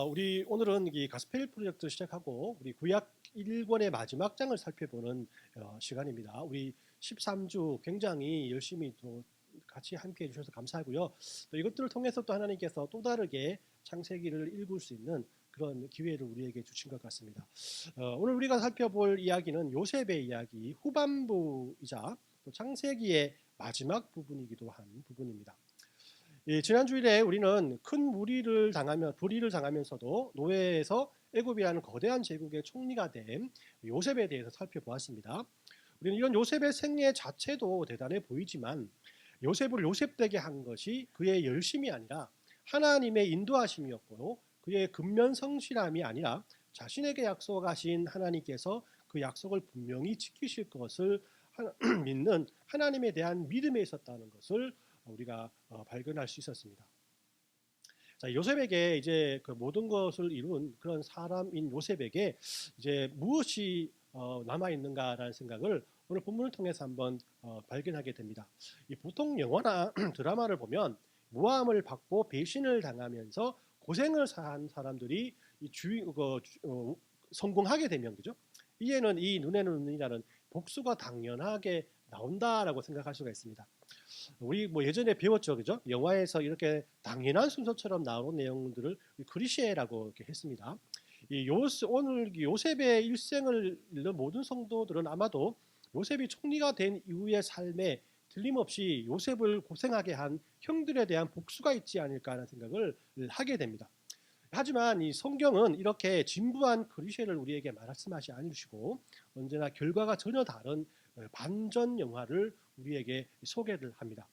우리 오늘은 이 가스펠 프로젝트 시작하고 우리 구약 1권의 마지막 장을 살펴보는 시간입니다. 우리 13주 굉장히 열심히 또 같이 함께 해주셔서 감사하고요. 또 이것들을 통해서 또 하나님께서 또 다르게 창세기를 읽을 수 있는 그런 기회를 우리에게 주신 것 같습니다. 오늘 우리가 살펴볼 이야기는 요셉의 이야기 후반부이자 또 창세기의 마지막 부분이기도 한 부분입니다. 지난 주일에 우리는 큰 불의를 당하면서도 노예에서 애굽이라는 거대한 제국의 총리가 된 요셉에 대해서 살펴보았습니다. 우리는 이런 요셉의 생애 자체도 대단해 보이지만 요셉을 요셉되게 한 것이 그의 열심이 아니라 하나님의 인도하심이었고 그의 근면성실함이 아니라 자신에게 약속하신 하나님께서 그 약속을 분명히 지키실 것을 믿는 하나님에 대한 믿음에 있었다는 것을 우리가 발견할 수 있었습니다. 자, 요셉에게 이제 그 모든 것을 이룬 그런 사람인 요셉에게 이제 무엇이 남아 있는가라는 생각을 오늘 본문을 통해서 한번 발견하게 됩니다. 보통 영화나 드라마를 보면 모함을 받고 배신을 당하면서 고생을 한 사람들이 성공하게 되면 그죠? 이에는 이 눈에는 눈이라는 복수가 당연하게 나온다라고 생각할 수가 있습니다. 우리 뭐 예전에 배웠죠, 그죠? 영화에서 이렇게 당연한 순서처럼 나오는 내용들을 클리셰라고 이렇게 했습니다. 오늘 요셉의 일생을 읽는 모든 성도들은 아마도 요셉이 총리가 된 이후의 삶에 틀림없이 요셉을 고생하게 한 형들에 대한 복수가 있지 않을까 하는 생각을 하게 됩니다. 하지만 이 성경은 이렇게 진부한 클리셰를 우리에게 말씀하지 않으시고 언제나 결과가 전혀 다른 반전 영화를 우리에게 소개를 합니다.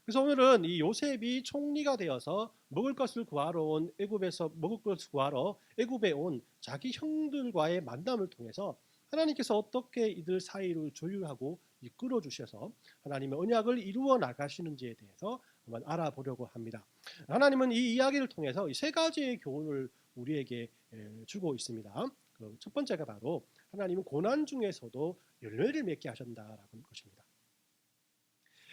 그래서 오늘은 이 요셉이 총리가 되어서 먹을 것을 구하러 온 애굽에서 먹을 것을 구하러 애굽에 온 자기 형들과의 만남을 통해서 하나님께서 어떻게 이들 사이를 조율하고 이끌어 주셔서 하나님의 언약을 이루어 나가시는지에 대해서 한번 알아보려고 합니다. 하나님은 이 이야기를 통해서 이 세 가지의 교훈을 우리에게 주고 있습니다. 첫 번째가 바로 하나님은 고난 중에서도 열매를 맺게 하신다라는 것입니다.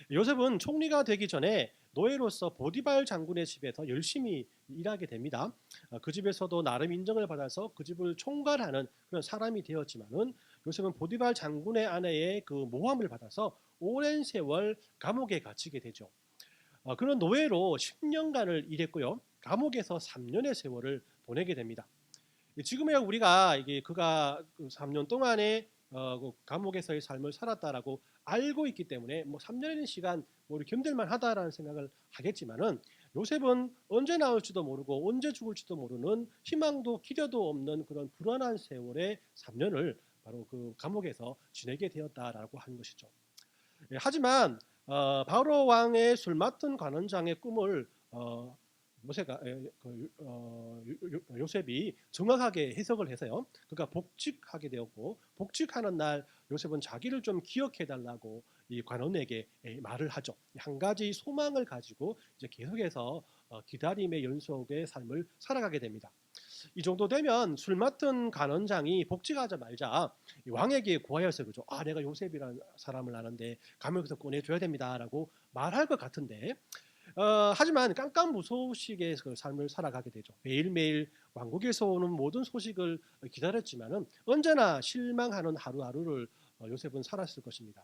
요셉은 총리가 되기 전에 노예로서 보디발 장군의 집에서 열심히 일하게 됩니다. 그 집에서도 나름 인정을 받아서 그 집을 총괄하는 그런 사람이 되었지만은 요셉은 보디발 장군의 아내의 그 모함을 받아서 오랜 세월 감옥에 갇히게 되죠. 그런 노예로 10년간을 일했고요. 감옥에서 3년의 세월을 보내게 됩니다. 지금의 우리가 그가 3년 동안에 감옥에서의 삶을 살았다라고 알고 있기 때문에 뭐 3년이라는 시간 우리 견딜만 하다라는 생각을 하겠지만은 요셉은 언제 나올지도 모르고 언제 죽을지도 모르는 희망도 기려도 없는 그런 불안한 세월의 3년을 바로 그 감옥에서 지내게 되었다라고 하는 것이죠. 하지만 바로 왕의 술 맡은 관원장의 꿈을 요셉이 정확하게 해석을 해서요. 그가 복직하게 되었고 복직하는 날 요셉은 자기를 좀 기억해 달라고 이 관원에게 말을 하죠. 한 가지 소망을 가지고 이제 계속해서 기다림의 연속의 삶을 살아가게 됩니다. 이 정도 되면 술 맡은 관원장이 복직하자마자 왕에게 구하여서 그죠. 내가 요셉이라는 사람을 아는데 감옥에서 꺼내줘야 됩니다라고 말할 것 같은데 하지만 깜깜무소식의 그 삶을 살아가게 되죠. 매일매일 왕국에서 오는 모든 소식을 기다렸지만은 언제나 실망하는 하루하루를 요셉은 살았을 것입니다.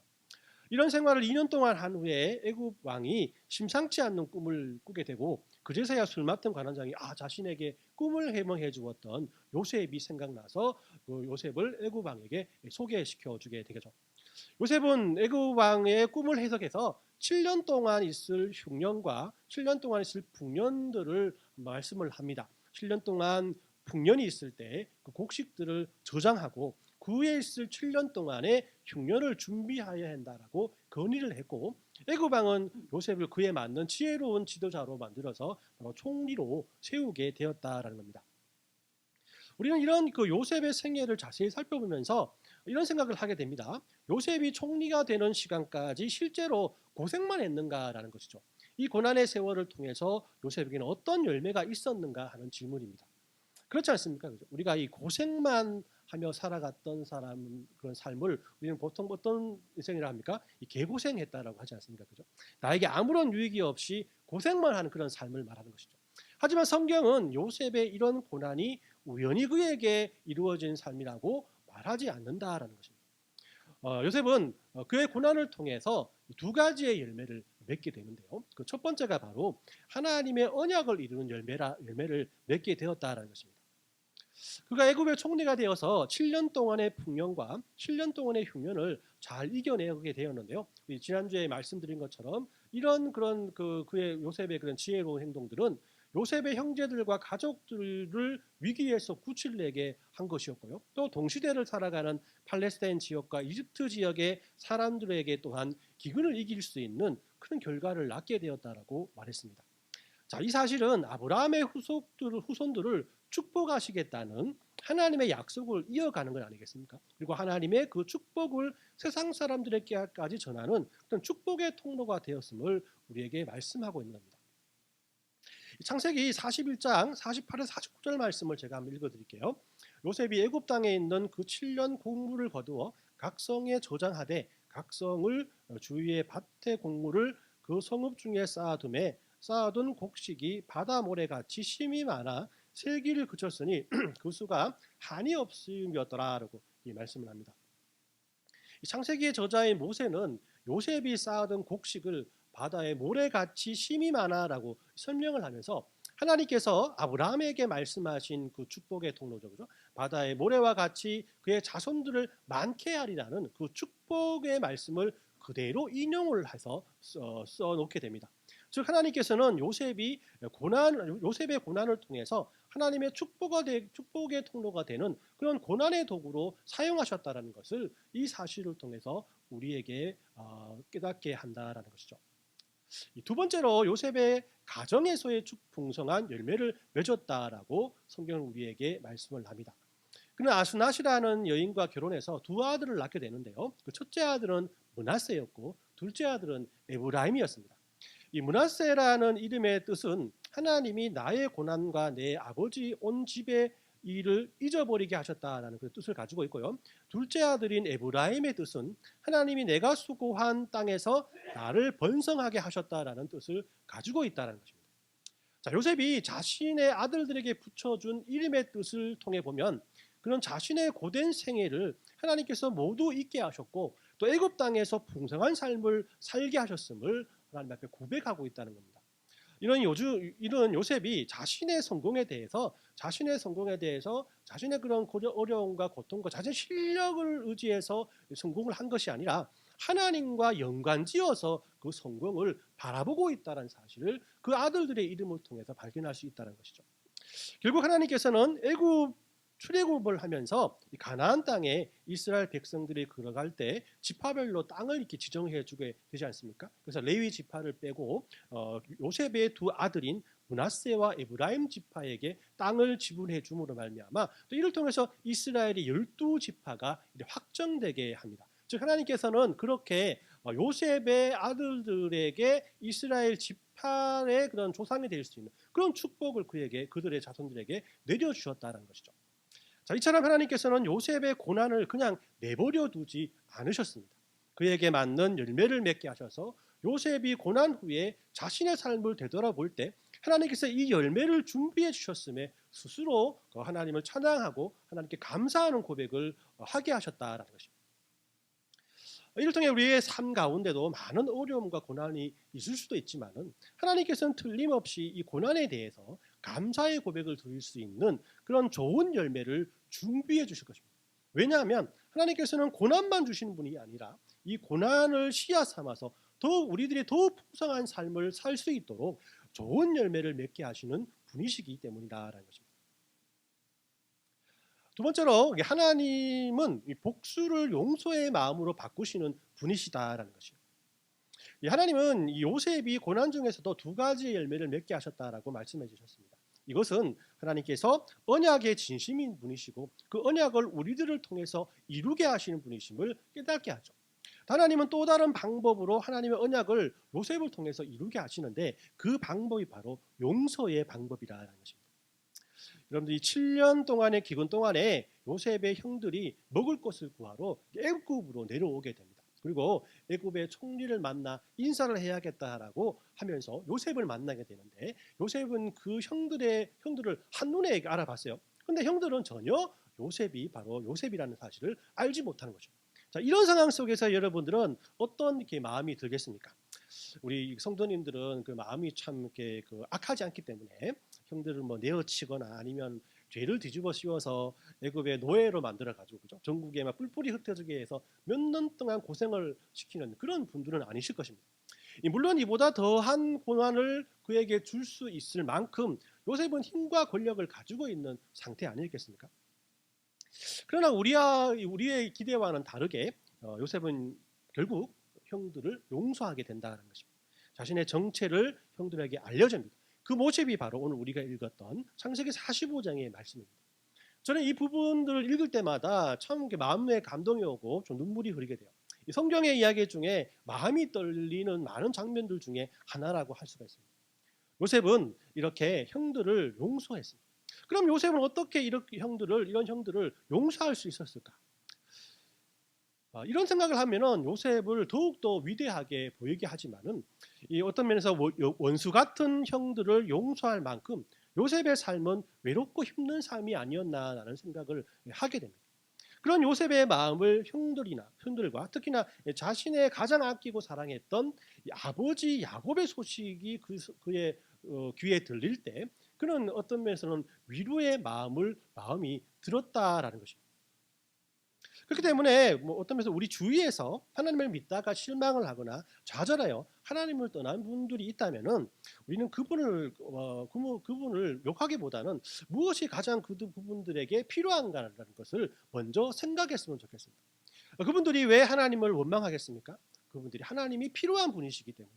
이런 생활을 2년 동안 한 후에 애굽 왕이 심상치 않는 꿈을 꾸게 되고 그제서야 술 맡은 관원장이 자신에게 꿈을 해몽해 주었던 요셉이 생각나서 그 요셉을 애굽 왕에게 소개시켜 주게 되죠. 요셉은 애굽 왕의 꿈을 해석해서 7년 동안 있을 흉년과 7년 동안 있을 풍년들을 말씀을 합니다. 7년 동안 풍년이 있을 때 그 곡식들을 저장하고 그 후에 있을 7년 동안의 흉년을 준비해야 한다라고 건의를 했고 애굽 왕은 요셉을 그에 맞는 지혜로운 지도자로 만들어서 바로 총리로 세우게 되었다라는 겁니다. 우리는 이런 그 요셉의 생애를 자세히 살펴보면서 이런 생각을 하게 됩니다. 요셉이 총리가 되는 시간까지 실제로 고생만 했는가라는 것이죠. 이 고난의 세월을 통해서 요셉에게는 어떤 열매가 있었는가 하는 질문입니다. 그렇지 않습니까? 우리가 이 고생만 하며 살아갔던 사람 그런 삶을 우리는 보통 어떤 인생이라 합니까? 이 개고생했다라고 하지 않습니까? 그죠? 나에게 아무런 유익이 없이 고생만 하는 그런 삶을 말하는 것이죠. 하지만 성경은 요셉의 이런 고난이 우연히 그에게 이루어진 삶이라고 말하지 않는다라는 것입니다. 요셉은 그의 고난을 통해서 두 가지의 열매를 맺게 되는데요. 그 첫 번째가 바로 하나님의 언약을 이루는 열매를 맺게 되었다라는 것입니다. 그가 애굽의 총리가 되어서 7년 동안의 풍년과 7년 동안의 흉년을 잘 이겨내게 되었는데요. 지난주에 말씀드린 것처럼 이런 그런 그의 요셉의 그런 지혜로운 행동들은 요셉의 형제들과 가족들을 위기에서 구출내게 한 것이었고요. 또 동시대를 살아가는 팔레스타인 지역과 이집트 지역의 사람들에게 또한 기근을 이길 수 있는 그런 결과를 낳게 되었다라고 말했습니다. 자, 이 사실은 아브라함의 후손들을 축복하시겠다는 하나님의 약속을 이어가는 것 아니겠습니까? 그리고 하나님의 그 축복을 세상 사람들에게까지 전하는 그런 축복의 통로가 되었음을 우리에게 말씀하고 있는 겁니다. 창세기 41장 48에서 49절 말씀을 제가 한번 읽어드릴게요. 요셉이 애굽 땅에 있는 그 7년 곡물을 거두어 각 성에 저장하되 각 성을 주위의 밭의 곡물을 그 성읍 중에 쌓아둔 곡식이 바다 모래같이 심이 많아 세기를 그쳤으니 그 수가 한이 없음이었더라라고 이 말씀을 합니다. 창세기의 저자인 모세는 요셉이 쌓아둔 곡식을 바다의 모래같이 심이 많아라고 설명을 하면서 하나님께서 아브라함에게 말씀하신 그 축복의 통로죠, 그죠? 바다의 모래와 같이 그의 자손들을 많게 하리라는 그 축복의 말씀을 그대로 인용을 해서 써놓게 됩니다. 즉 하나님께서는 요셉의 고난을 통해서 하나님의 축복의 통로가 되는 그런 고난의 도구로 사용하셨다라는 것을 이 사실을 통해서 우리에게 깨닫게 한다라는 것이죠. 두 번째로 요셉의 가정에서의 풍성한 열매를 맺었다라고 성경은 우리에게 말씀을 합니다. 그는 아스낫이라는 여인과 결혼해서 두 아들을 낳게 되는데요. 그 첫째 아들은 므낫세였고 둘째 아들은 에브라임이었습니다. 이 므낫세라는 이름의 뜻은 하나님이 나의 고난과 내 아버지 온 집의 일을 잊어버리게 하셨다라는 그 뜻을 가지고 있고요. 둘째 아들인 에브라임의 뜻은 하나님이 내가 수고한 땅에서 나를 번성하게 하셨다라는 뜻을 가지고 있다는 것입니다. 자, 요셉이 자신의 아들들에게 붙여준 이름의 뜻을 통해 보면 그런 자신의 고된 생애를 하나님께서 모두 잊게 하셨고 또 애굽 땅에서 풍성한 삶을 살게 하셨음을 하나님 앞에 고백하고 있다는 겁니다. 이런 요셉이 자신의 성공에 대해서 자신의 그런 어려움과 고통과 자신의 실력을 의지해서 성공을 한 것이 아니라 하나님과 연관지어서 그 성공을 바라보고 있다는 사실을 그 아들들의 이름을 통해서 발견할 수 있다는 것이죠. 결국 하나님께서는 출애굽을 하면서 가나안 땅에 이스라엘 백성들이 걸어갈 때 지파별로 땅을 이렇게 지정해 주게 되지 않습니까? 그래서 레위 지파를 빼고 요셉의 두 아들인 므낫세와 에브라임 지파에게 땅을 지불해 줌으로 말미암아 또 이를 통해서 이스라엘의 12지파가 확정되게 합니다. 즉 하나님께서는 그렇게 요셉의 아들들에게 이스라엘 지파의 그런 조상이 될 수 있는 그런 축복을 그들의 자손들에게 내려주셨다는 것이죠. 자, 이처럼 하나님께서는 요셉의 고난을 그냥 내버려 두지 않으셨습니다. 그에게 맞는 열매를 맺게 하셔서 요셉이 고난 후에 자신의 삶을 되돌아볼 때 하나님께서 이 열매를 준비해 주셨음에 스스로 하나님을 찬양하고 하나님께 감사하는 고백을 하게 하셨다라는 것입니다. 이를 통해 우리의 삶 가운데도 많은 어려움과 고난이 있을 수도 있지만은 하나님께서는 틀림없이 이 고난에 대해서 감사의 고백을 드릴 수 있는 그런 좋은 열매를 준비해 주실 것입니다. 왜냐하면 하나님께서는 고난만 주시는 분이 아니라 이 고난을 씨앗 삼아서 우리들이 더 풍성한 삶을 살 수 있도록 좋은 열매를 맺게 하시는 분이시기 때문이다라는 것입니다. 두 번째로 하나님은 복수를 용서의 마음으로 바꾸시는 분이시다라는 것이에요. 하나님은 요셉이 고난 중에서도 두 가지의 열매를 맺게 하셨다라고 말씀해 주셨습니다. 이것은 하나님께서 언약의 진심인 분이시고 그 언약을 우리들을 통해서 이루게 하시는 분이심을 깨닫게 하죠. 하나님은 또 다른 방법으로 하나님의 언약을 요셉을 통해서 이루게 하시는데 그 방법이 바로 용서의 방법이라는 것입니다. 여러분들 이 7년 동안의 기근 동안에 요셉의 형들이 먹을 것을 구하러 애굽으로 내려오게 됩니다. 그리고 애굽의 총리를 만나 인사를 해야겠다라고 하면서 요셉을 만나게 되는데, 요셉은 그 형들을 한눈에 알아봤어요. 근데 형들은 전혀 요셉이 바로 요셉이라는 사실을 알지 못하는 거죠. 자, 이런 상황 속에서 여러분들은 어떤 이렇게 마음이 들겠습니까? 우리 성도님들은 그 마음이 참 이렇게 그 악하지 않기 때문에 형들을 뭐 내어치거나 아니면 죄를 뒤집어 씌워서 애굽의 노예로 만들어 가지고, 그죠? 전국에 막 뿔뿔이 흩어지게 해서 몇 년 동안 고생을 시키는 그런 분들은 아니실 것입니다. 물론 이보다 더한 고난을 그에게 줄 수 있을 만큼 요셉은 힘과 권력을 가지고 있는 상태 아니겠습니까? 그러나 우리의 기대와는 다르게 요셉은 결국 형들을 용서하게 된다는 것입니다. 자신의 정체를 형들에게 알려줍니다. 그 모습이 바로 오늘 우리가 읽었던 창세기 45장의 말씀입니다. 저는 이 부분들을 읽을 때마다 참 마음에 감동이 오고 좀 눈물이 흐르게 돼요. 이 성경의 이야기 중에 마음이 떨리는 많은 장면들 중에 하나라고 할 수가 있습니다. 요셉은 이렇게 형들을 용서했습니다. 그럼 요셉은 어떻게 이런 형들을 용서할 수 있었을까? 이런 생각을 하면은 요셉을 더욱더 위대하게 보이게 하지만은, 이 어떤 면에서 원수 같은 형들을 용서할 만큼 요셉의 삶은 외롭고 힘든 삶이 아니었나라는 생각을 하게 됩니다. 그런 요셉의 마음을 형들과 특히나 자신의 가장 아끼고 사랑했던 아버지 야곱의 소식이 그의 귀에 들릴 때, 그는 어떤 면에서는 위로의 마음이 들었다라는 것입니다. 그렇기 때문에 어떤 면에서 우리 주위에서 하나님을 믿다가 실망을 하거나 좌절하여 하나님을 떠난 분들이 있다면은, 우리는 그분을 욕하기보다는 무엇이 가장 그분들에게 필요한가라는 것을 먼저 생각했으면 좋겠습니다. 그분들이 왜 하나님을 원망하겠습니까? 그분들이 하나님이 필요한 분이시기 때문에.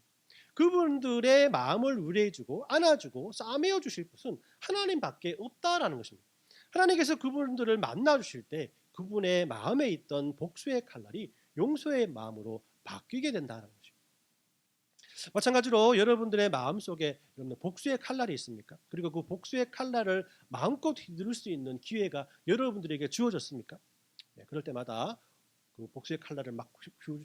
그분들의 마음을 위로해주고 안아주고 싸매어 주실 것은 하나님밖에 없다라는 것입니다. 하나님께서 그분들을 만나 주실 때 그분의 마음에 있던 복수의 칼날이 용서의 마음으로 바뀌게 된다는 것입니다. 마찬가지로 여러분들의 마음속에 복수의 칼날이 있습니까? 그리고 그 복수의 칼날을 마음껏 휘두를 수 있는 기회가 여러분들에게 주어졌습니까? 네, 그럴 때마다 그 복수의 칼날을 막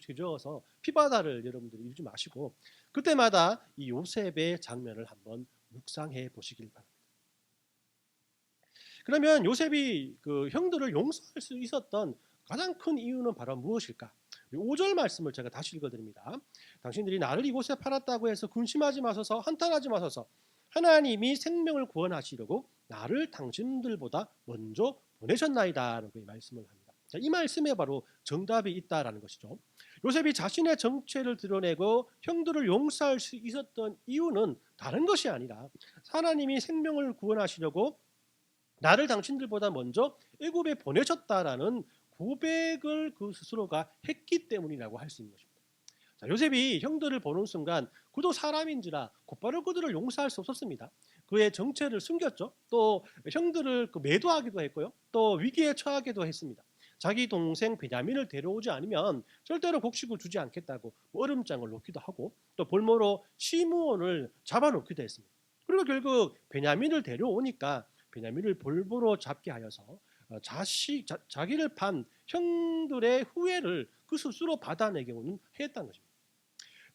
휘저어서 피바다를 여러분들이 이루지 마시고, 그때마다 이 요셉의 장면을 한번 묵상해 보시길 바랍니다. 그러면 요셉이 그 형들을 용서할 수 있었던 가장 큰 이유는 바로 무엇일까? 5절 말씀을 제가 다시 읽어드립니다. 당신들이 나를 이곳에 팔았다고 해서 근심하지 마소서, 한탄하지 마소서. 하나님이 생명을 구원하시려고 나를 당신들보다 먼저 보내셨나이다 라고 말씀을 합니다. 자, 이 말씀에 바로 정답이 있다라는 것이죠. 요셉이 자신의 정체를 드러내고 형들을 용서할 수 있었던 이유는 다른 것이 아니라, 하나님이 생명을 구원하시려고 나를 당신들보다 먼저 애굽에 보내셨다라는 고백을 그 스스로가 했기 때문이라고 할 수 있는 것입니다. 자, 요셉이 형들을 보는 순간 그도 사람인지라 곧바로 그들을 용서할 수 없었습니다. 그의 정체를 숨겼죠. 또 형들을 매도하기도 했고요. 또 위기에 처하기도 했습니다. 자기 동생 베냐민을 데려오지 않으면 절대로 곡식을 주지 않겠다고 얼음장을 놓기도 하고, 또 볼모로 시므온을 잡아놓기도 했습니다. 그리고 결국 베냐민을 데려오니까 베냐민을 볼모로 잡게 하여서 자기를 판 형들의 후회를 그 스스로 받아내기는 했다는 것입니다.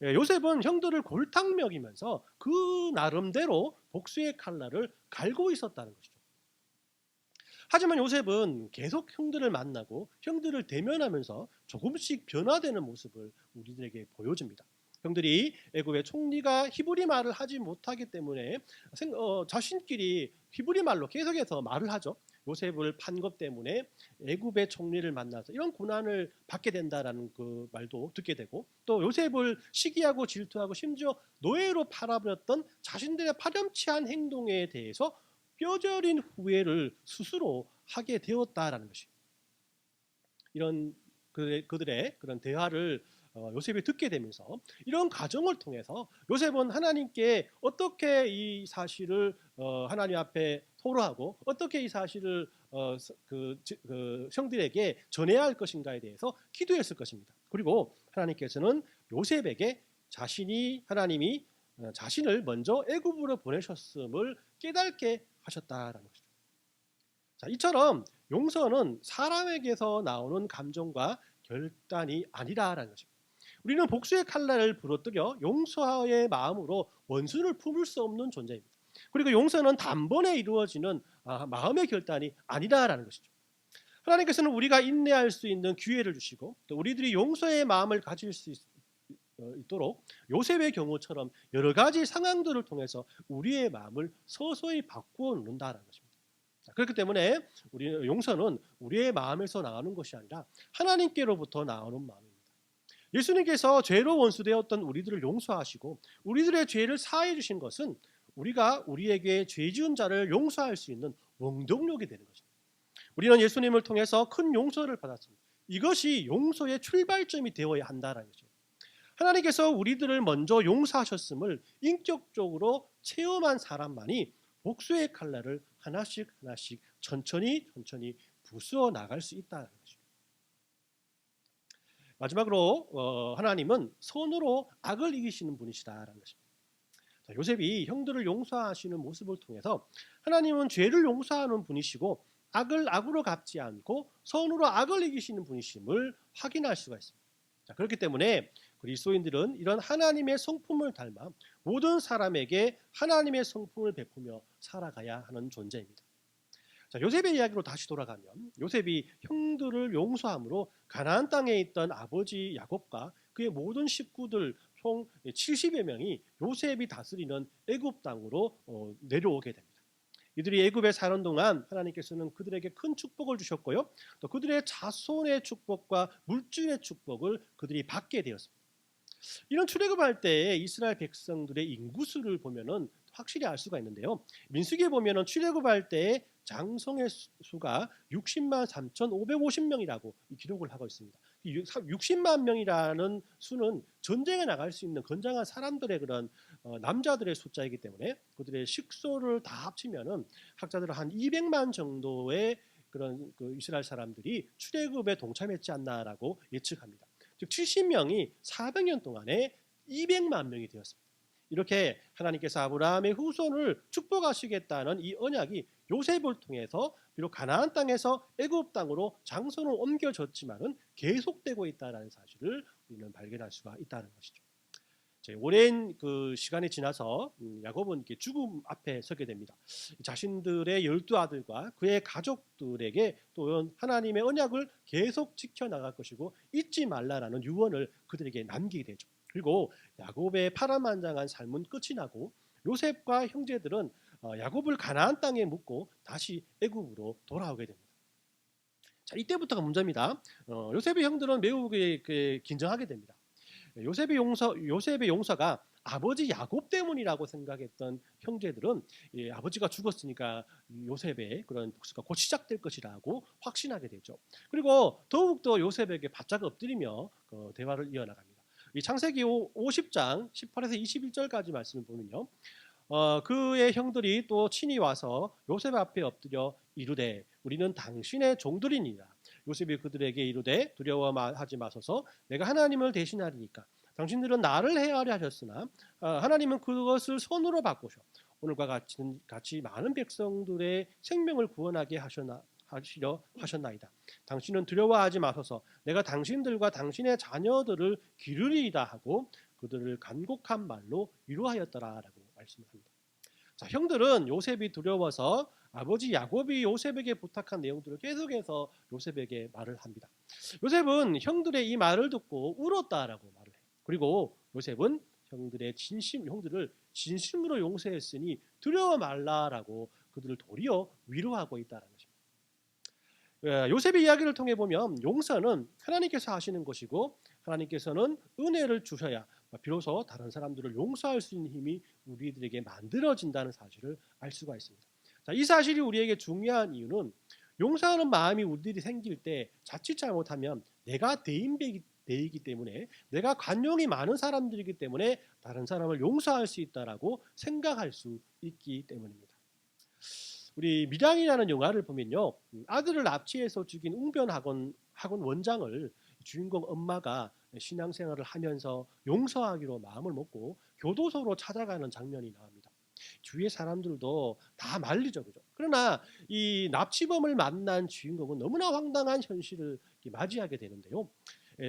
요셉은 형들을 골탕 먹이면서 그 나름대로 복수의 칼날을 갈고 있었다는 것이죠. 하지만 요셉은 계속 형들을 만나고 형들을 대면하면서 조금씩 변화되는 모습을 우리들에게 보여줍니다. 형들이 애굽의 총리가 히브리 말을 하지 못하기 때문에 자신끼리 히브리 말로 계속해서 말을 하죠. 요셉을 판 것 때문에 애굽의 총리를 만나서 이런 고난을 받게 된다라는 그 말도 듣게 되고, 또 요셉을 시기하고 질투하고 심지어 노예로 팔아버렸던 자신들의 파렴치한 행동에 대해서 뼈저린 후회를 스스로 하게 되었다라는 것입니다. 이런 그들의 그런 대화를 요셉이 듣게 되면서, 이런 과정을 통해서 요셉은 하나님께 어떻게 이 사실을 하나님 앞에 토로하고 어떻게 이 사실을 형들에게 전해야 할 것인가에 대해서 기도했을 것입니다. 그리고 하나님께서는 요셉에게 하나님이 자신을 먼저 애굽으로 보내셨음을 깨닫게 하셨다라는 것이죠. 자, 이처럼 용서는 사람에게서 나오는 감정과 결단이 아니라라는 것입니다. 우리는 복수의 칼날을 부러뜨려 용서의 마음으로 원수를 품을 수 없는 존재입니다. 그리고 용서는 단번에 이루어지는 마음의 결단이 아니다라는 것이죠. 하나님께서는 우리가 인내할 수 있는 기회를 주시고 또 우리들이 용서의 마음을 가질 수 있도록 요셉의 경우처럼 여러 가지 상황들을 통해서 우리의 마음을 서서히 바꾸어 놓는다는 것입니다. 그렇기 때문에 우리 용서는 우리의 마음에서 나오는 것이 아니라 하나님께로부터 나오는 마음입니다. 예수님께서 죄로 원수되었던 우리들을 용서하시고 우리들의 죄를 사해 주신 것은 우리가 우리에게 죄 지은 자를 용서할 수 있는 원동력이 되는 것입니다. 우리는 예수님을 통해서 큰 용서를 받았습니다. 이것이 용서의 출발점이 되어야 한다는 거죠. 하나님께서 우리들을 먼저 용서하셨음을 인격적으로 체험한 사람만이 복수의 칼날을 하나씩 천천히 부수어 나갈 수 있다는 것입니다. 마지막으로 하나님은 손으로 악을 이기시는 분이시다라는 것입니다. 요셉이 형들을 용서하시는 모습을 통해서 하나님은 죄를 용서하는 분이시고 악을 악으로 갚지 않고 손으로 악을 이기시는 분이심을 확인할 수가 있습니다. 그렇기 때문에 그리스도인들은 이런 하나님의 성품을 닮아 모든 사람에게 하나님의 성품을 베푸며 살아가야 하는 존재입니다. 요셉의 이야기로 다시 돌아가면 요셉이 형들을 용서함으로 가나안 땅에 있던 아버지 야곱과 그의 모든 식구들 총 70여 명이 요셉이 다스리는 애굽 땅으로 내려오게 됩니다. 이들이 애굽에 사는 동안 하나님께서는 그들에게 큰 축복을 주셨고요. 또 그들의 자손의 축복과 물질의 축복을 그들이 받게 되었습니다. 이런 출애굽할 때 이스라엘 백성들의 인구수를 보면은 확실히 알 수가 있는데요. 민수기에 보면은 출애굽할 때 장성의 수가 60만 3,550명이라고 기록을 하고 있습니다. 60만 명이라는 수는 전쟁에 나갈 수 있는 건장한 사람들의 그런 남자들의 숫자이기 때문에 그들의 식소를 다 합치면은 학자들은 한 200만 정도의 그런 이스라엘 사람들이 출애굽에 동참했지 않나라고 예측합니다. 즉 70명이 400년 동안에 200만 명이 되었습니다. 이렇게 하나님께서 아브라함의 후손을 축복하시겠다는 이 언약이 요셉을 통해서 비록 가나안 땅에서 애굽 땅으로 장소는 옮겨졌지만은 계속되고 있다는 사실을 우리는 발견할 수가 있다는 것이죠. 오랜 그 시간이 지나서 야곱은 죽음 앞에 서게 됩니다. 자신들의 12아들과 그의 가족들에게 또 하나님의 언약을 계속 지켜나갈 것이고 잊지 말라라는 유언을 그들에게 남기게 되죠. 그리고 야곱의 파란만장한 삶은 끝이 나고 요셉과 형제들은 야곱을 가나안 땅에 묻고 다시 애굽으로 돌아오게 됩니다. 자, 이때부터가 문제입니다. 요셉의 형들은 매우 긴장하게 됩니다. 요셉의 용서가 아버지 야곱 때문이라고 생각했던 형제들은 아버지가 죽었으니까 요셉의 그런 복수가 곧 시작될 것이라고 확신하게 되죠. 그리고 더욱더 요셉에게 바짝 엎드리며 대화를 이어나갑니다. 이 창세기 50장 18에서 21절까지 말씀을 보면요. 그의 형들이 또 친히 와서 요셉 앞에 엎드려 이르되 우리는 당신의 종들이니라. 요셉이 그들에게 이르되 두려워하지 마소서 내가 하나님을 대신하리니까 당신들은 나를 해하려 하셨으나 하나님은 그것을 선으로 바꾸셔 오늘과 같이 많은 백성들의 생명을 구원하게 하시려 하셨나이다. 당신은 두려워하지 마소서 내가 당신들과 당신의 자녀들을 기르리이다 하고 그들을 간곡한 말로 위로하였더라라고 말씀합니다. 자, 형들은 요셉이 두려워서 아버지 야곱이 요셉에게 부탁한 내용들을 계속해서 요셉에게 말을 합니다. 요셉은 형들의 이 말을 듣고 울었다라고 말을 해요. 그리고 요셉은 형들을 진심으로 용서했으니 두려워 말라라고 그들을 도리어 위로하고 있다는 것입니다. 요셉의 이야기를 통해 보면 용서는 하나님께서 하시는 것이고 하나님께서는 은혜를 주셔야 비로소 다른 사람들을 용서할 수 있는 힘이 우리들에게 만들어진다는 사실을 알 수가 있습니다. 자, 이 사실이 우리에게 중요한 이유는 용서하는 마음이 우리들이 생길 때 자칫 잘못하면 내가 대인배이기 때문에 내가 관용이 많은 사람들이기 때문에 다른 사람을 용서할 수 있다라고 생각할 수 있기 때문입니다. 우리 밀양이라는 영화를 보면요. 아들을 납치해서 죽인 웅변학원 원장을 주인공 엄마가 신앙생활을 하면서 용서하기로 마음을 먹고 교도소로 찾아가는 장면이 나옵니다. 주위의 사람들도 다 말리죠, 그죠? 그러나 이 납치범을 만난 주인공은 너무나 황당한 현실을 맞이하게 되는데요.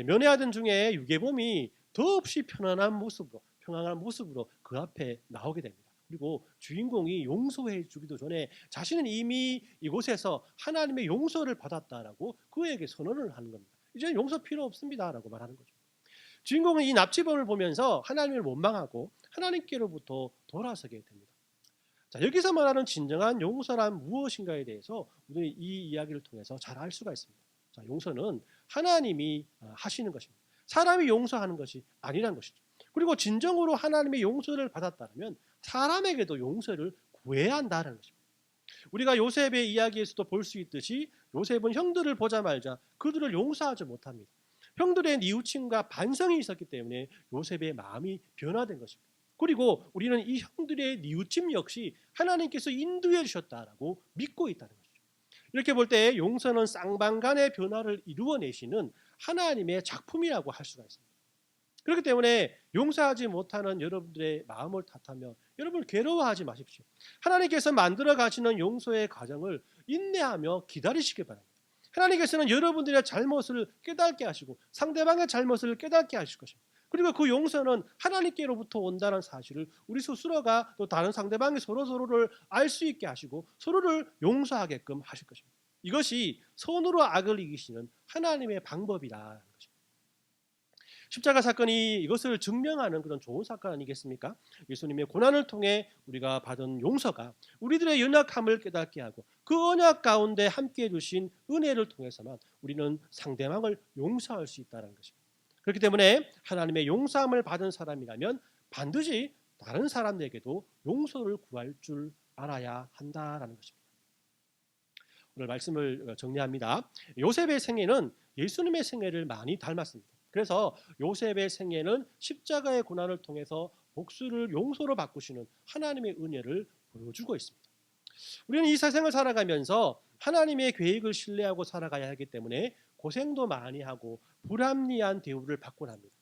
면회 아들 중에 유괴범이 더없이 평안한 모습으로 그 앞에 나오게 됩니다. 그리고 주인공이 용서해 주기도 전에 자신은 이미 이곳에서 하나님의 용서를 받았다라고 그에게 선언을 하는 겁니다. 이제 용서 필요 없습니다라고 말하는 거죠. 주인공은 이 납치범을 보면서 하나님을 원망하고 하나님께로부터 돌아서게 됩니다. 자, 여기서 말하는 진정한 용서란 무엇인가에 대해서 우리는 이 이야기를 통해서 잘 알 수가 있습니다. 자, 용서는 하나님이 하시는 것입니다. 사람이 용서하는 것이 아니란 것이죠. 그리고 진정으로 하나님의 용서를 받았다면 사람에게도 용서를 구해야 한다는 것입니다. 우리가 요셉의 이야기에서도 볼 수 있듯이 요셉은 형들을 보자마자 그들을 용서하지 못합니다. 형들의 뉘우침과 반성이 있었기 때문에 요셉의 마음이 변화된 것입니다. 그리고 우리는 이 형들의 뉘우침 역시 하나님께서 인도해 주셨다라고 믿고 있다는 것이죠. 이렇게 볼 때 용서는 쌍방간의 변화를 이루어내시는 하나님의 작품이라고 할 수가 있습니다. 그렇기 때문에 용서하지 못하는 여러분들의 마음을 탓하며 여러분 괴로워하지 마십시오. 하나님께서 만들어 가시는 용서의 과정을 인내하며 기다리시길 바랍니다. 하나님께서는 여러분들의 잘못을 깨닫게 하시고 상대방의 잘못을 깨닫게 하실 것입니다. 그리고 그 용서는 하나님께로부터 온다는 사실을 우리 스스로가 또 다른 상대방이 서로를 알 수 있게 하시고 서로를 용서하게끔 하실 것입니다. 이것이 선으로 악을 이기시는 하나님의 방법이라는 것입니다. 십자가 사건이 이것을 증명하는 그런 좋은 사건 아니겠습니까? 예수님의 고난을 통해 우리가 받은 용서가 우리들의 연약함을 깨닫게 하고 그 언약 가운데 함께해 주신 은혜를 통해서만 우리는 상대방을 용서할 수 있다는 것입니다. 그렇기 때문에 하나님의 용서함을 받은 사람이라면 반드시 다른 사람에게도 용서를 구할 줄 알아야 한다라는 것입니다. 오늘 말씀을 정리합니다. 요셉의 생애는 예수님의 생애를 많이 닮았습니다. 그래서 요셉의 생애는 십자가의 고난을 통해서 복수를 용서로 바꾸시는 하나님의 은혜를 보여주고 있습니다. 우리는 이 세상을 살아가면서 하나님의 계획을 신뢰하고 살아가야 하기 때문에 고생도 많이 하고 불합리한 대우를 받곤 합니다.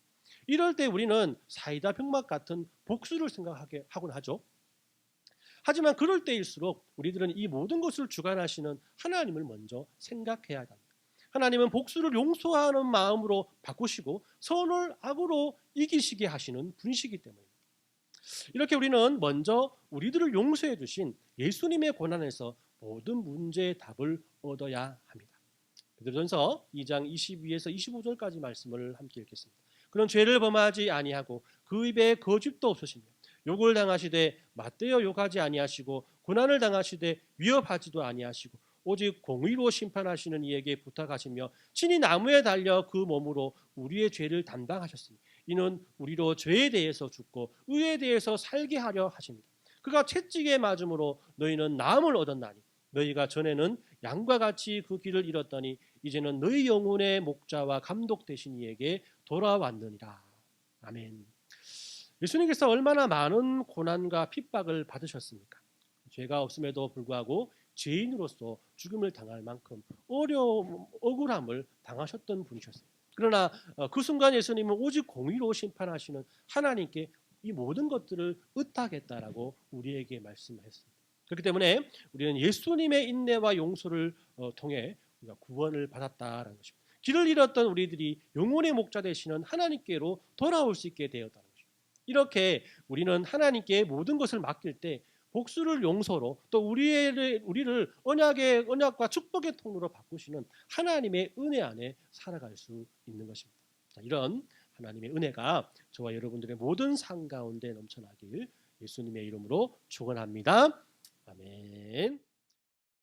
이럴 때 우리는 사이다 병맛 같은 복수를 생각하게 하곤 하죠. 하지만 그럴 때일수록 우리들은 이 모든 것을 주관하시는 하나님을 먼저 생각해야 합니다. 하나님은 복수를 용서하는 마음으로 바꾸시고 선을 악으로 이기시게 하시는 분이시기 때문입니다. 이렇게 우리는 먼저 우리들을 용서해 주신 예수님의 고난에서 모든 문제의 답을 얻어야 합니다. 베드로전서 2장 22에서 25절까지 말씀을 함께 읽겠습니다. 그런 죄를 범하지 아니하고 그 입에 거짓도 없으시며 욕을 당하시되 맞대어 욕하지 아니하시고 고난을 당하시되 위협하지도 아니하시고 오직 공의로 심판하시는 이에게 부탁하시며 친히 나무에 달려 그 몸으로 우리의 죄를 담당하셨으니 이는 우리로 죄에 대해서 죽고 의에 대해서 살게 하려 하십니다. 그가 채찍에 맞음으로 너희는 나음을 얻었나니 너희가 전에는 양과 같이 그 길을 잃었더니 이제는 너희 영혼의 목자와 감독 되신 이에게 돌아왔느니라. 아멘. 예수님께서 얼마나 많은 고난과 핍박을 받으셨습니까? 죄가 없음에도 불구하고 죄인으로서 죽음을 당할 만큼 억울함을 당하셨던 분이셨습니다. 그러나 그 순간 예수님은 오직 공의로 심판하시는 하나님께 이 모든 것들을 의탁했다라고 우리에게 말씀했습니다. 그렇기 때문에 우리는 예수님의 인내와 용서를 통해 우리가 구원을 받았다라는 것입니다. 길을 잃었던 우리들이 영혼의 목자 되시는 하나님께로 돌아올 수 있게 되었다는 것입니다. 이렇게 우리는 하나님께 모든 것을 맡길 때 복수를 용서로 또 우리를 언약과 축복의 통로로 바꾸시는 하나님의 은혜 안에 살아갈 수 있는 것입니다. 자, 이런 하나님의 은혜가 저와 여러분들의 모든 삶 가운데 넘쳐나길 예수님의 이름으로 축원합니다. 아멘.